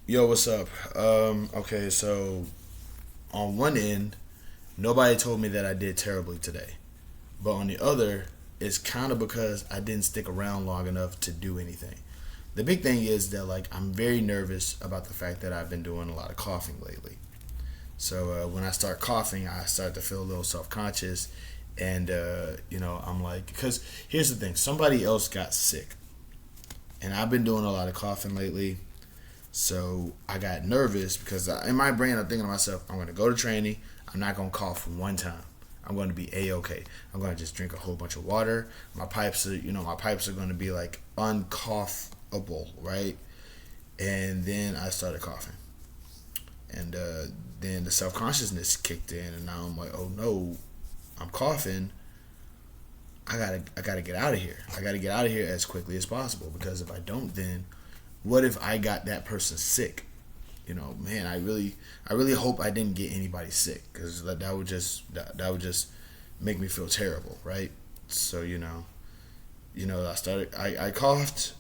Yo, what's up? Okay, so on one end, nobody told me that I did terribly today. But on the other, it's kind of because I didn't stick around long enough to do anything. The big thing is that like I'm very nervous about the fact that I've been doing a lot of coughing lately. So when I start coughing, I start to feel a little self-conscious, and I'm like, because here's the thing: somebody else got sick, and I've been doing a lot of coughing lately. So I got nervous because in my brain I'm thinking to myself, I'm going to go to training. I'm not going to cough one time. I'm going to be a okay. I'm going to just drink a whole bunch of water. My pipes are going to be like uncoughable, right? And then I started coughing, and then the self consciousness kicked in, and now I'm like, oh no, I'm coughing. I gotta get out of here. I gotta get out of here as quickly as possible because if I don't, then what if I got that person sick? Man, I really hope I didn't get anybody sick because that would just make me feel terrible, right? So I coughed,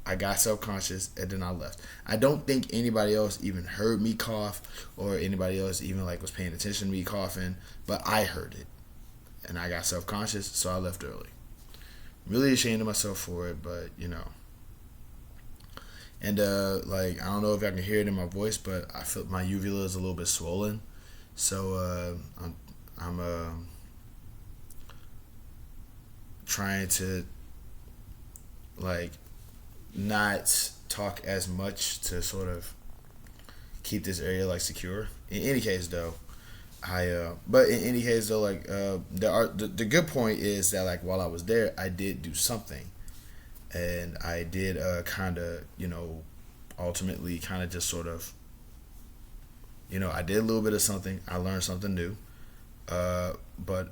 I got self conscious, and then I left. I don't think anybody else even heard me cough, or anybody else even like was paying attention to me coughing, but I heard it, and I got self conscious, so I left early. I'm really ashamed of myself for it, but and like I don't know if I can hear it in my voice, but I feel my uvula is a little bit swollen. So I'm trying to like not talk as much to sort of keep this area like secure. In any case, though, but in any case though, like the good point is that like while I was there, I did do something, and I did kind of ultimately kind of just sort of I did a little bit of something. I learned something new. But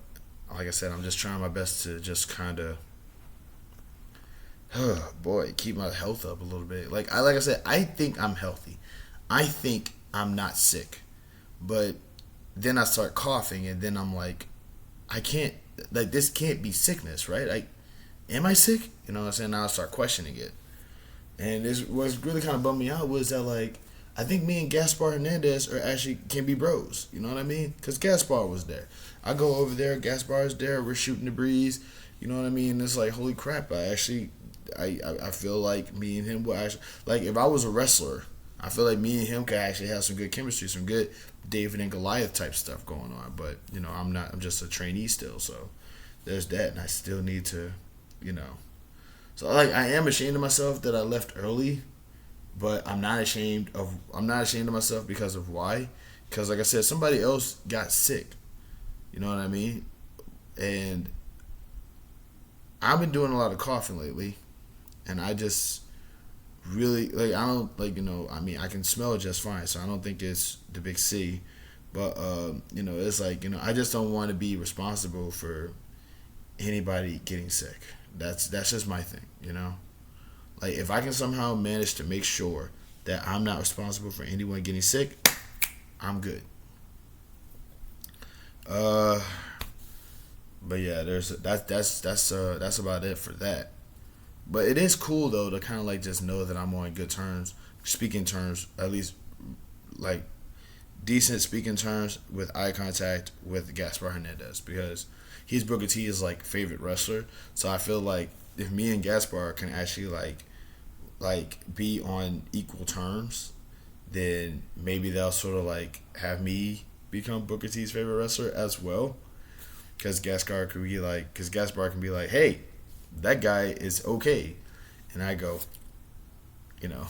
like I said, I'm just trying my best to just kind of, boy, keep my health up a little bit. Like I said, I think I'm healthy. I think I'm not sick. But then I start coughing, and then I'm like, I can't. Like this can't be sickness, right? Like, am I sick? You know what I'm saying? Now I start questioning it. And this was really kind of bummed me out was that like I think me and Gaspar Hernandez are actually can be bros. You know what I mean? Because Gaspar was there. I go over there. Gaspar is there. We're shooting the breeze. You know what I mean? It's like holy crap. I feel like me and him will actually like if I was a wrestler. I feel like me and him could actually have some good chemistry, some good David and Goliath type stuff going on. But I'm not. I'm just a trainee still. So there's that, and I still need to, you know. So like I am ashamed of myself that I left early, but I'm not ashamed of myself because of why. Because like I said, somebody else got sick. You know what I mean? And I've been doing a lot of coughing lately, and I just really like I don't like I mean I can smell just fine, so I don't think it's the big C. But it's like I just don't want to be responsible for anybody getting sick. That's just my thing. Like if I can somehow manage to make sure that I'm not responsible for anyone getting sick, I'm good. Uh, but yeah, that's about it for that. But it is cool though to kind of like just know that I'm on good terms, speaking terms, at least like decent speaking terms with eye contact with Gaspar Hernandez because he's Booker T's like favorite wrestler. So I feel like if me and Gaspar can actually like be on equal terms, then maybe they'll sort of like have me become Booker T's favorite wrestler as well. Because Gaspar can be like, hey, that guy is okay, and I go, you know,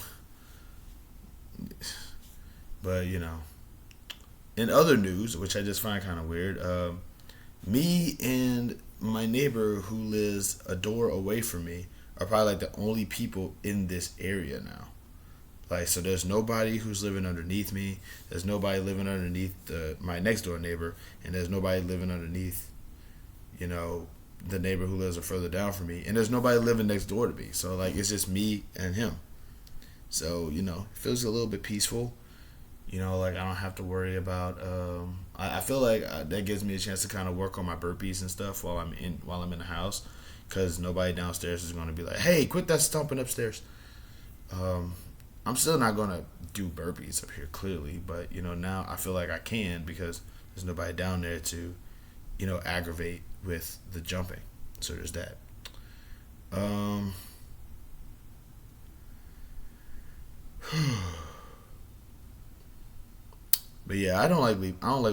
but in other news, which I just find kind of weird, me and my neighbor who lives a door away from me are probably like the only people in this area now. Like, so there's nobody who's living underneath me. There's nobody living underneath my next door neighbor, and there's nobody living underneath, you know, the neighbor who lives further down from me, and there's nobody living next door to me. So like, it's just me and him. So it feels a little bit peaceful. Like I don't have to worry about. I feel like that gives me a chance to kind of work on my burpees and stuff while I'm in the house, because nobody downstairs is going to be like, "Hey, quit that stomping upstairs." Um, I'm still not gonna do burpees up here clearly, but now I feel like I can because there's nobody down there to aggravate with the jumping. So there's that. Um, but yeah, I don't like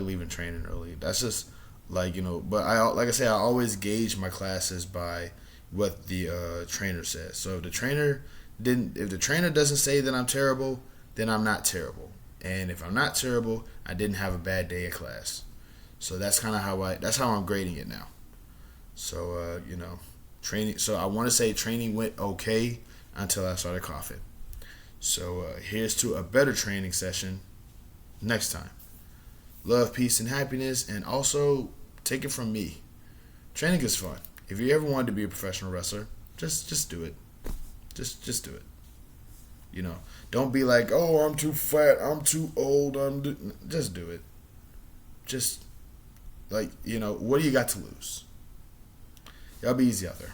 leaving training early. That's just like But like I say, I always gauge my classes by what the trainer says. So if the trainer doesn't say that I'm terrible, then I'm not terrible. And if I'm not terrible, I didn't have a bad day of class. So that's kind of that's how I'm grading it now. So training. So I want to say training went okay until I started coughing. So here's to a better training session next time. Love, peace, and happiness, and also take it from me. Training is fun. If you ever wanted to be a professional wrestler, just do it. Just do it. Don't be like, oh, I'm too fat, I'm too old, just do it. Just what do you got to lose? Y'all be easy out there.